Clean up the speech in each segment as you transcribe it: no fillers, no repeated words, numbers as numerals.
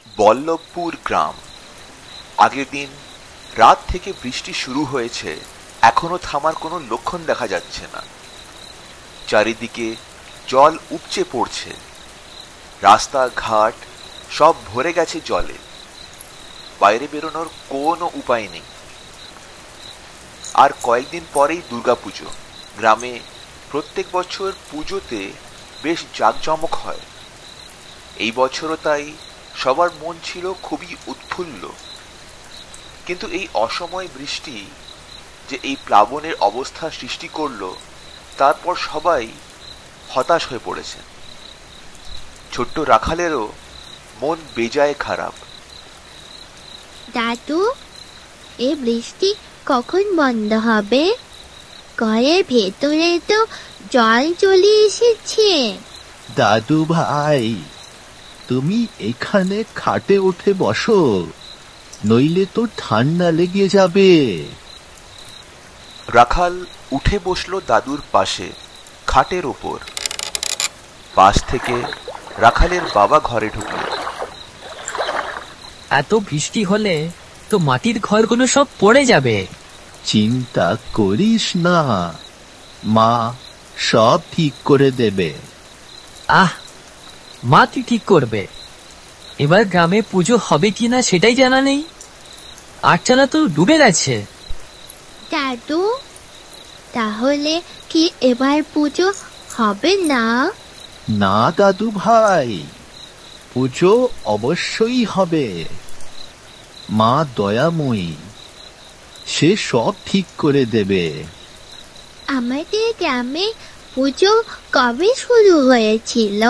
বল্লভপুর গ্রাম। আগের দিন রাত থেকে বৃষ্টি শুরু হয়েছে, এখনো থামার কোনো লক্ষণ দেখা যাচ্ছে না। চারিদিকে জল উপচে পড়ছে, রাস্তাঘাট সব ভরে গেছে জলে। বাইরে বেরোনোর কোনো উপায় নেই। আর কয়েকদিন পরেই দুর্গাপুজো। গ্রামে প্রত্যেক বছর পুজোতে বেশ জাঁকজমক হয়। এই বছরও তাই সবার মন ছিল খুবই উৎফুল্ল। কিন্তু এই অসময় বৃষ্টি যে এই প্লাবনের অবস্থা সৃষ্টি করলো, তারপর সবাই হতাশ হয়ে পড়েছে। ছোট্ট রাখালেরও মন বেজায় খারাপ। দাদু, এই বৃষ্টি কখন বন্ধ হবে? ঘরের ভেতরে তো জল চলে এসেছে। দাদু ভাই, তুমি এখানে খাটে উঠে বসো, নইলে তো ঠান্ডা লেগে যাবে। রাখাল উঠে বসলো দাদুর পাশে, খাটের ওপর। পাশ থেকে রাখালের বাবা ঘরে ঢুকলো। এত বৃষ্টি হলে তো মাটির ঘরগুলো সব পড়ে যাবে। চিন্তা করিস না, মা সব ঠিক করে দেবে। মা তুই ঠিক করবে? এবার গ্রামে পুজো হবে কিনা সেটাই জানা নেই। আটচালা তো ডুবে গেছে। দাদু, তাহলে কি এবার পুজো হবে না? না দাদু ভাই, পুজো অবশ্যই হবে। মা দয়াময়ী, সে সব ঠিক করে দেবে। আমাদের গ্রামে পুজো কবে শুরু হয়েছিল?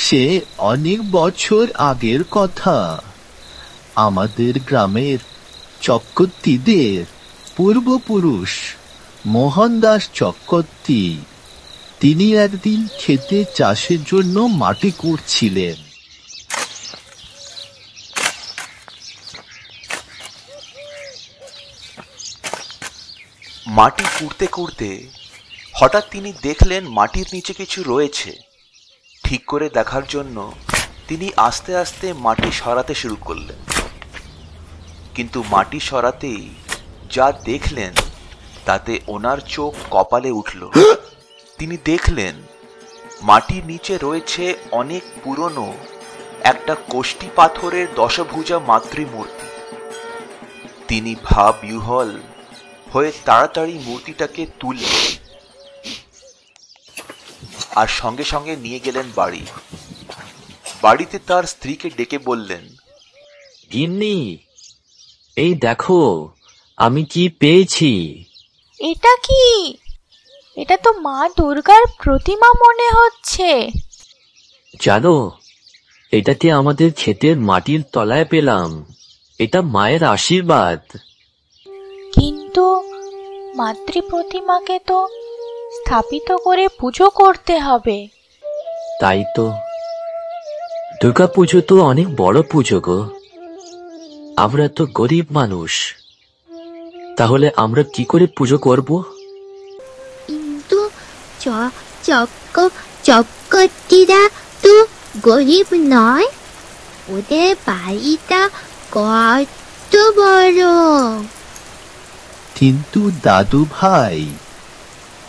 সে অনেক বছর আগের কথা। আমাদের গ্রামের চক্রবর্তীদের পূর্বপুরুষ মোহনদাস চক্রবর্তী, তিনি একদিন ক্ষেতে চাষের জন্য মাটি খুঁড়ছিলেন। মাটি খুঁড়তে খুঁড়তে হঠাৎ তিনি দেখলেন মাটির নিচে কিছু রয়েছে। ঠিক করে দেখার জন্য তিনি আস্তে আস্তে মাটি সরাতে শুরু করলেন। কিন্তু মাটি সরাতেই যা দেখলেন তাতে ওনার চোখ কপালে উঠল। তিনি দেখলেন মাটির নিচে রয়েছে অনেক পুরনো একটা কোষ্ঠী পাথরের দশভুজা মাতৃমূর্তি। তিনি ভাববিহ্বল হয়ে তাড়াতাড়ি মূর্তিটাকে তুললেন আর সঙ্গে সঙ্গে নিয়ে গেলেন বাড়ি। বাড়িতে তার স্ত্রীকে ডেকে বললেন, গিন্নি, এই দেখো আমি কি পেয়েছি। এটা কি? এটা তো মা দুর্গার প্রতিমা মনে হচ্ছে। জানো, এটাতে আমাদের ক্ষেতের মাটির তলায় পেলাম। এটা মায়ের আশীর্বাদ। কিন্তু মাতৃ প্রতিমাকে তো স্থাপিত করে পুজো করতে হবে। তাই তো, দুর্গা পুজো তো অনেক বড় পুজো গো। আমরা তো গরিব মানুষ, তাহলে আমরা কি করে পুজো করব? কিন্তু চক্রবর্তীরা তো গরিব নয়। ওদের বাড়িটা কত বড়। কিন্তু দাদু ভাই,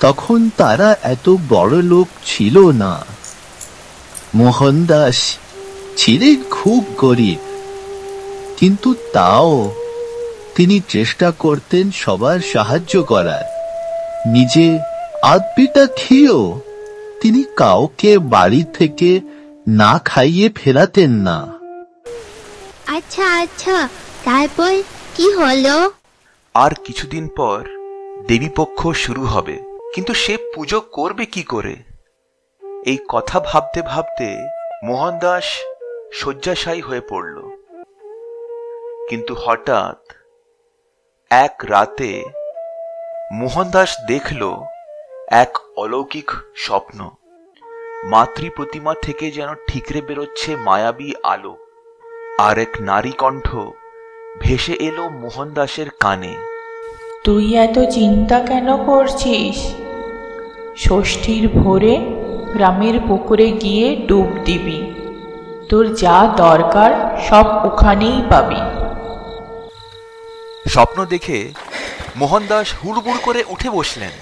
তখন তারা এত বড় লোক ছিল না। মোহনদাস ছিলেন খুব গরিব, কিন্তু তাও তিনি চেষ্টা করতেন সবার সাহায্য করার। নিজে আধপেটা খেয়েও তিনি কাউকে বাড়ি থেকে না খাইয়ে ফেরাতেন না। আচ্ছা আচ্ছা, তারপর কি হলো? আর কিছুদিন পর দেবীপক্ষ শুরু হবে, কিন্তু সে পুজো করবে কি করে? এই কথা ভাবতে ভাবতে মোহনদাস শয্যাশায়ী হয়ে পড়ল। কিন্তু হঠাৎ এক রাতে মোহনদাস দেখল এক অলৌকিক স্বপ্ন। মাতৃ প্রতিমা থেকে যেন ঠিকরে বেরোচ্ছে মায়াবী আলো, আর এক নারী কণ্ঠ ভেসে এলো মোহনদাসের কানে। তুই এত চিন্তা কেন করছিস? ষষ্ঠীর ভোরে গ্রামের পুকুরে গিয়ে ডুব দিবি। তোর যা দরকার সব ওখানেই পাবি। স্বপ্ন দেখে মোহনদাস হুড়বুড় করে উঠে বসলেন।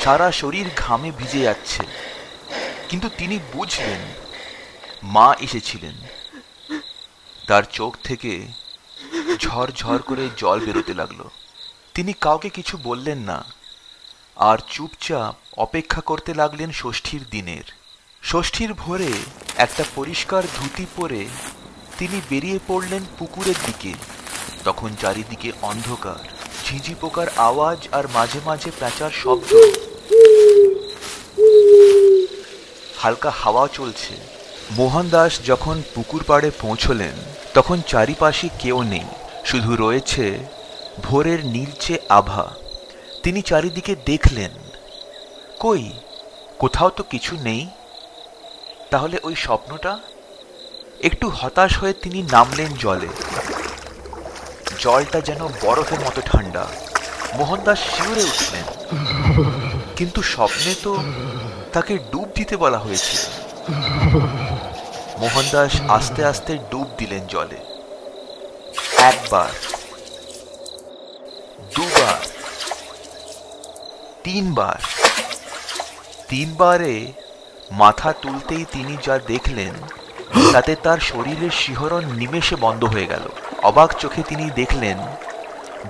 সারা শরীর ঘামে ভিজে যাচ্ছে, কিন্তু তিনি বুঝলেন মা এসেছিলেন। তার চোখ থেকে ঝরঝর করে জল বেরোতে লাগলো। তিনি কাউকে কিছু বললেন না, আর চুপচাপ অপেক্ষা করতে লাগলেন ষষ্ঠীর দিনের। ষষ্ঠীর ভোরে একটা পরিষ্কার ধুতি পরে তিনি বেরিয়ে পড়লেন পুকুরের দিকে। তখন চারিদিকে অন্ধকার, ঝিঁঝি পোকার আওয়াজ আর মাঝে মাঝে প্যাঁচার শব্দ। হালকা হাওয়া চলছে। মোহনদাস যখন পুকুর পাড়ে পৌঁছলেন তখন চারিপাশে কেউ নেই, শুধু রয়েছে ভোরের নীলচে আভা। তিনি চারিদিকে দেখলেন, কই, কোথাও তো কিছু নেই। তাহলে ওই স্বপ্নটা? একটু হতাশ হয়ে তিনি নামলেন জলে। জলটা যেন বরফের মতো ঠান্ডা। মোহনদাস শিউরে উঠলেন, কিন্তু স্বপ্নে তো তাকে ডুব দিতে বলা হয়েছিল। মোহনদাস আস্তে আস্তে ডুব দিলেন জলে। একবার, দুবার, তিনবার। তিনবারে মাথা তুলতেই তিনি যা দেখলেন তাতে তার শরীরের শিহরণ নিমেষে বন্ধ হয়ে গেল। অবাক চোখে তিনি দেখলেন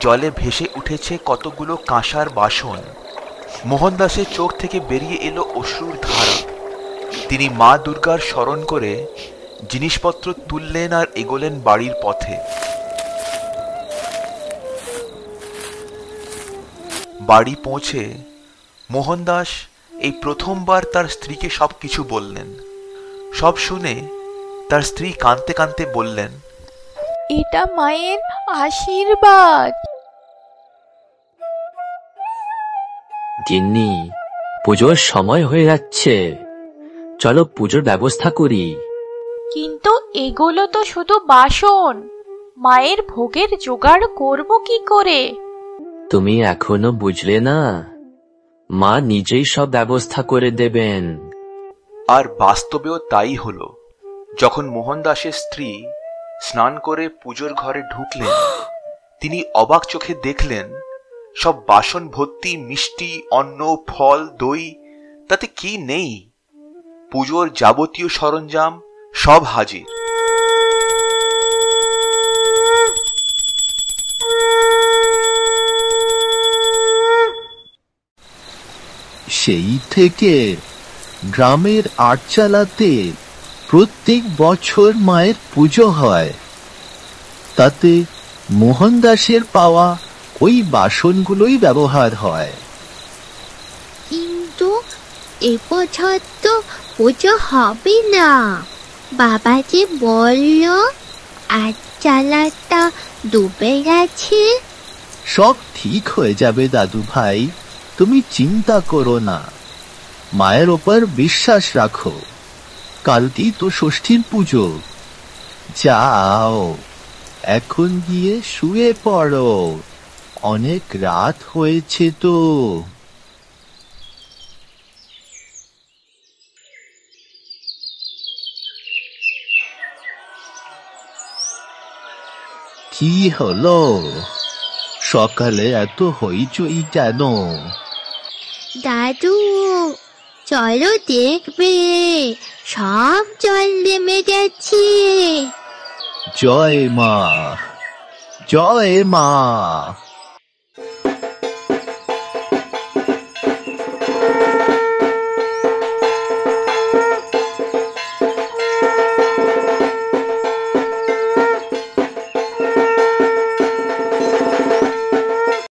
জলে ভেসে উঠেছে কতগুলো কাঁসার বাসন। মোহনদাসের চোখ থেকে বেরিয়ে এলো অশ্রুর ধারা। তিনি মা দুর্গার স্মরণ করে জিনিসপত্র তুললেন আর এগোলেন বাড়ির পথে। বাড়ি পৌঁছে মোহনদাস এই প্রথমবার তার স্ত্রীকে সবকিছু বললেন। সব শুনে তার স্ত্রী কাঁদতে কাঁদতে বললেন, এটা মায়ের আশীর্বাদ। গিন্নি, পুজোর সময় হয়ে যাচ্ছে, চলো পুজোর ব্যবস্থা করি। কিন্তু এগুলো তো শুধু বাসন, মায়ের ভোগের জোগাড় করব কি করে? তুমি এখনো বুঝলে না, মা নিজেই সব ব্যবস্থা করে দেবেন। আর বাস্তবেও তাই হলো। যখন মোহনদাসের স্ত্রী স্নান করে পুজোর ঘরে ঢুকলেন, তিনি অবাক চোখে দেখলেন সব বাসন ভর্তি মিষ্টি, অন্ন, ফল, দই। তাতে কি নেই? পুজোর যাবতীয় সরঞ্জাম সব হাজির। সেই থেকে গ্রামের আটচালাতে প্রত্যেক বছর মায়ের পুজো হয়। তাতে মোহনদাসের পাওয়া ওই বাসনগুলোই ব্যবহার হয়। কিন্তু এবছর তো পুজো হবে না। বাবা যে বলল আটচালাটা ডুবে গেছে। সব ঠিক হয়ে যাবে দাদু ভাই, তুমি চিন্তা করো না। মায়ের ওপর বিশ্বাস রাখো। কালকেই তো ষষ্ঠীর পুজো। যাও, এখন গিয়ে শুয়ে পড়ো, অনেক রাত হয়েছে তো। কি হলো? সকালে এত হইচই কেন? দাদু, চলো দেখবে, সব জল নেমে যাচ্ছে। জয় মা, জয় মা।